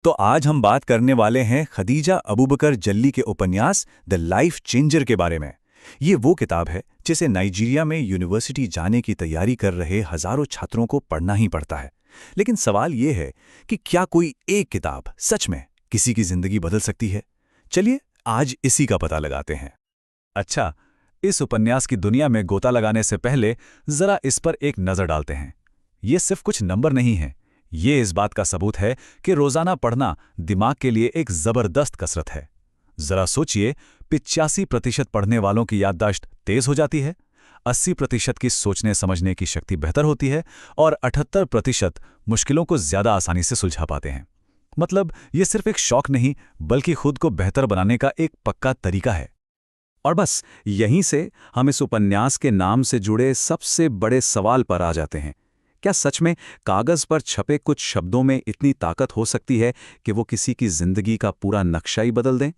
तो आज हम बात करने वाले हैं खदीजा अबूबकर जल्ली के उपन्यास द लाइफ चेंजर के बारे में। ये वो किताब है जिसे नाइजीरिया में यूनिवर्सिटी जाने की तैयारी कर रहे हजारों छात्रों को पढ़ना ही पड़ता है। लेकिन सवाल ये है कि क्या कोई एक किताब सच में किसी की जिंदगी बदल सकती है? चलिए आज इसी का पता लगाते हैं। अच्छा, इस उपन्यास की दुनिया में गोता लगाने से पहले जरा इस पर एक नजर डालते हैं। ये सिर्फ कुछ नंबर नहीं है, ये इस बात का सबूत है कि रोजाना पढ़ना दिमाग के लिए एक जबरदस्त कसरत है। जरा सोचिए, 85% पढ़ने वालों की याददाश्त तेज हो जाती है, 80% की सोचने समझने की शक्ति बेहतर होती है और 78% मुश्किलों को ज्यादा आसानी से सुलझा पाते हैं। मतलब ये सिर्फ एक शौक नहीं, बल्कि खुद को बेहतर बनाने का एक पक्का तरीका है। और बस यहीं से हम इस उपन्यास के नाम से जुड़े सबसे बड़े सवाल पर आ जाते हैं। क्या सच में कागज पर छपे कुछ शब्दों में इतनी ताकत हो सकती है कि वो किसी की जिंदगी का पूरा नक्शा ही बदल दें?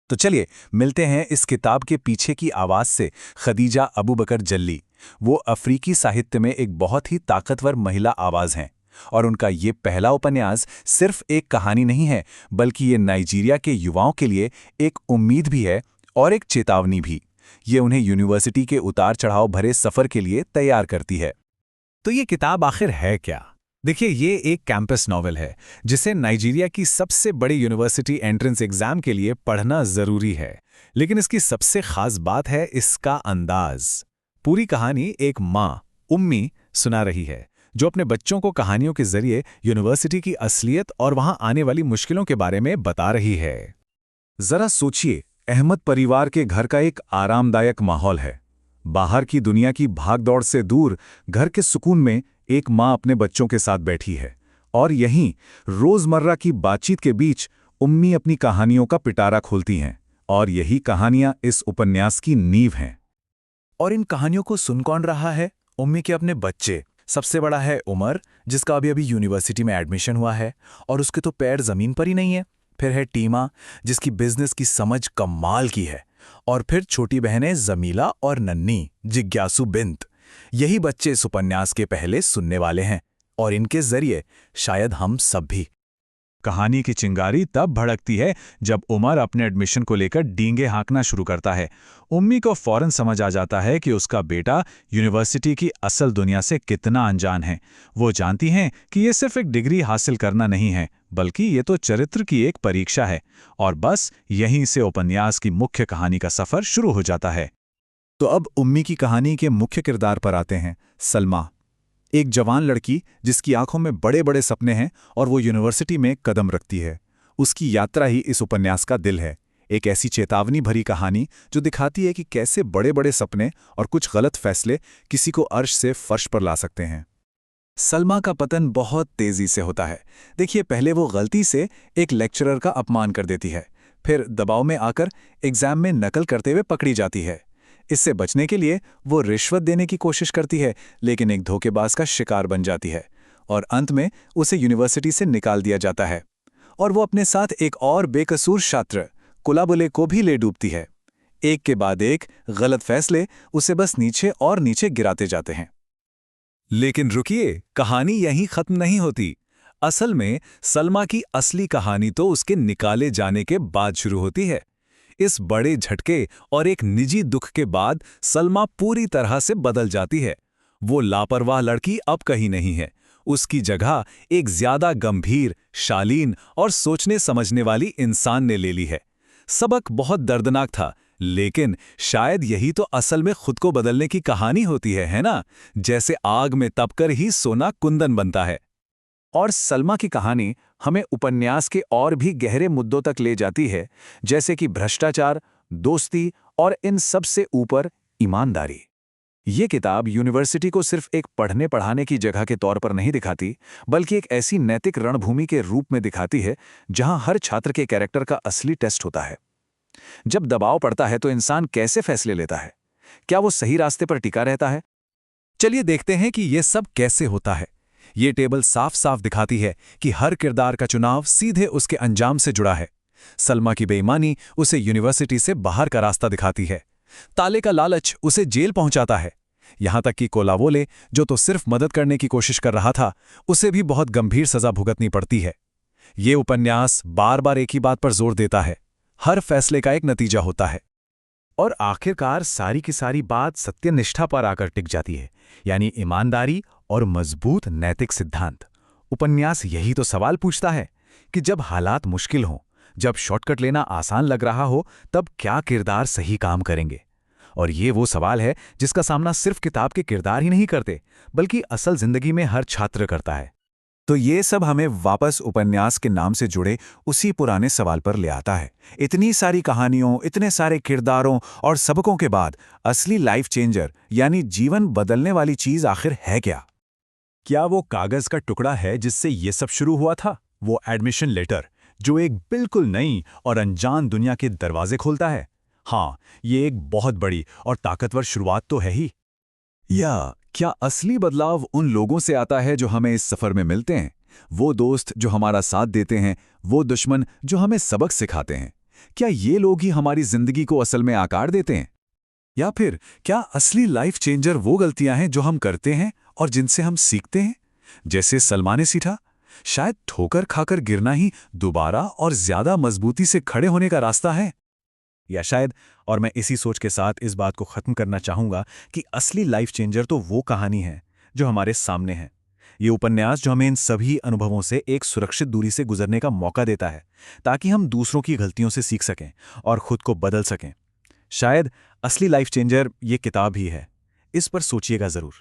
तो चलिए मिलते हैं इस किताब के पीछे की आवाज से, खदीजा अबूबकर जल्ली। वो अफ्रीकी साहित्य में एक बहुत ही ताकतवर महिला आवाज हैं और उनका ये पहला उपन्यास सिर्फ एक कहानी नहीं है, बल्कि ये नाइजीरिया के युवाओं के लिए एक उम्मीद भी है और एक चेतावनी भी। ये उन्हें यूनिवर्सिटी के उतार चढ़ाव भरे सफर के लिए तैयार करती है। तो ये किताब आखिर है क्या? देखिए, ये एक कैंपस नॉवेल है जिसे नाइजीरिया की सबसे बड़ी यूनिवर्सिटी एंट्रेंस एग्जाम के लिए पढ़ना जरूरी है। लेकिन इसकी सबसे खास बात है इसका अंदाज। पूरी कहानी एक माँ, उम्मी, सुना रही है, जो अपने बच्चों को कहानियों के जरिए यूनिवर्सिटी की असलियत और वहां आने वाली मुश्किलों के बारे में बता रही है। जरा सोचिए, अहमद परिवार के घर का एक आरामदायक माहौल है। बाहर की दुनिया की भागदौड़ से दूर घर के सुकून में एक माँ अपने बच्चों के साथ बैठी है, और यहीं रोजमर्रा की बातचीत के बीच उम्मी अपनी कहानियों का पिटारा खोलती हैं, और यही कहानियां इस उपन्यास की नींव हैं। और इन कहानियों को सुन कौन रहा है? उम्मी के अपने बच्चे। सबसे बड़ा है उमर, जिसका अभी अभी यूनिवर्सिटी में एडमिशन हुआ है और उसके तो पैर जमीन पर ही नहीं है। फिर है टीमा, जिसकी बिजनेस की समझ कमाल की है। और फिर छोटी बहनें जमीला और नन्नी, जिज्ञासु बिंत। यही बच्चे इस उपन्यास के पहले सुनने वाले हैं, और इनके जरिए शायद हम सब भी। कहानी की चिंगारी तब भड़कती है जब उमर अपने एडमिशन को लेकर डींगे हाँकना शुरू करता है। उम्मी को फौरन समझ आ जाता है कि उसका बेटा यूनिवर्सिटी की असल दुनिया से कितना अनजान है। वो जानती हैं कि ये सिर्फ एक डिग्री हासिल करना नहीं है, बल्कि ये तो चरित्र की एक परीक्षा है। और बस यहीं से उपन्यास की मुख्य कहानी का सफर शुरू हो जाता है। तो अब उम्मी की कहानी के मुख्य किरदार पर आते हैं। सलमा, एक जवान लड़की जिसकी आंखों में बड़े बड़े सपने हैं और वो यूनिवर्सिटी में कदम रखती है। उसकी यात्रा ही इस उपन्यास का दिल है। एक ऐसी चेतावनी भरी कहानी जो दिखाती है कि कैसे बड़े बड़े सपने और कुछ गलत फैसले किसी को अर्श से फर्श पर ला सकते हैं। सलमा का पतन बहुत तेजी से होता है। देखिए, पहले वो गलती से एक लेक्चरर का अपमान कर देती है, फिर दबाव में आकर एग्जाम में नकल करते हुए पकड़ी जाती है। इससे बचने के लिए वो रिश्वत देने की कोशिश करती है, लेकिन एक धोखेबाज का शिकार बन जाती है और अंत में उसे यूनिवर्सिटी से निकाल दिया जाता है। और वो अपने साथ एक और बेकसूर छात्र कुलाबुले को भी ले डूबती है। एक के बाद एक गलत फैसले उसे बस नीचे और नीचे गिराते जाते हैं। लेकिन रुकिए, कहानी यहीं खत्म नहीं होती। असल में सलमा की असली कहानी तो उसके निकाले जाने के बाद शुरू होती है। इस बड़े झटके और एक निजी दुख के बाद सलमा पूरी तरह से बदल जाती है। वो लापरवाह लड़की अब कहीं नहीं है। उसकी जगह एक ज्यादा गंभीर, शालीन और सोचने समझने वाली इंसान ने ले ली है। सबक बहुत दर्दनाक था, लेकिन शायद यही तो असल में खुद को बदलने की कहानी होती है ना? जैसे आग में तपकर ही सोना कुंदन बनता है। और सलमा की कहानी हमें उपन्यास के और भी गहरे मुद्दों तक ले जाती है, जैसे कि भ्रष्टाचार, दोस्ती और इन सब से ऊपर ईमानदारी। ये किताब यूनिवर्सिटी को सिर्फ एक पढ़ने पढ़ाने की जगह के तौर पर नहीं दिखाती, बल्कि एक ऐसी नैतिक रणभूमि के रूप में दिखाती है जहां हर छात्र के कैरेक्टर का असली टेस्ट होता है। जब दबाव पड़ता है तो इंसान कैसे फैसले लेता है? क्या वो सही रास्ते पर टिका रहता है? चलिए देखते हैं कि यह सब कैसे होता है। ये टेबल साफ साफ दिखाती है कि हर किरदार का चुनाव सीधे उसके अंजाम से जुड़ा है। सलमा की बेईमानी उसे यूनिवर्सिटी से बाहर का रास्ता दिखाती है। ताले का लालच उसे जेल पहुंचाता है। यहां तक कि कोलावोले, जो तो सिर्फ मदद करने की कोशिश कर रहा था, उसे भी बहुत गंभीर सजा भुगतनी पड़ती है। ये उपन्यास बार बार एक ही बात पर जोर देता है, हर फैसले का एक नतीजा होता है। और आखिरकार सारी की सारी बात सत्यनिष्ठा पर आकर टिक जाती है, यानी ईमानदारी और मजबूत नैतिक सिद्धांत। उपन्यास यही तो सवाल पूछता है कि जब हालात मुश्किल हों, जब शॉर्टकट लेना आसान लग रहा हो, तब क्या किरदार सही काम करेंगे। और ये वो सवाल है जिसका सामना सिर्फ किताब के किरदार ही नहीं करते, बल्कि असल जिंदगी में हर छात्र करता है। तो ये सब हमें वापस उपन्यास के नाम से जुड़े उसी पुराने सवाल पर ले आता है। इतनी सारी कहानियों, इतने सारे किरदारों और सबकों के बाद असली लाइफ चेंजर यानी जीवन बदलने वाली चीज आखिर है क्या? क्या वो कागज का टुकड़ा है जिससे ये सब शुरू हुआ था? वो एडमिशन लेटर जो एक बिल्कुल नई और अनजान दुनिया के दरवाजे खोलता है? हाँ, ये एक बहुत बड़ी और ताकतवर शुरुआत तो है ही। या क्या असली बदलाव उन लोगों से आता है जो हमें इस सफर में मिलते हैं? वो दोस्त जो हमारा साथ देते हैं, वो दुश्मन जो हमें सबक सिखाते हैं। क्या ये लोग ही हमारी जिंदगी को असल में आकार देते हैं? या फिर क्या असली लाइफ चेंजर वो गलतियां हैं जो हम करते हैं और जिनसे हम सीखते हैं? जैसे सलमान ने सीखा, शायद ठोकर खाकर गिरना ही दोबारा और ज्यादा मजबूती से खड़े होने का रास्ता है। या शायद, और मैं इसी सोच के साथ इस बात को खत्म करना चाहूंगा कि असली लाइफ चेंजर तो वो कहानी है जो हमारे सामने है। ये उपन्यास जो हमें इन सभी अनुभवों से एक सुरक्षित दूरी से गुजरने का मौका देता है, ताकि हम दूसरों की गलतियों से सीख सकें और खुद को बदल सकें। शायद असली लाइफ चेंजर ये किताब ही है। इस पर सोचिएगा जरूर।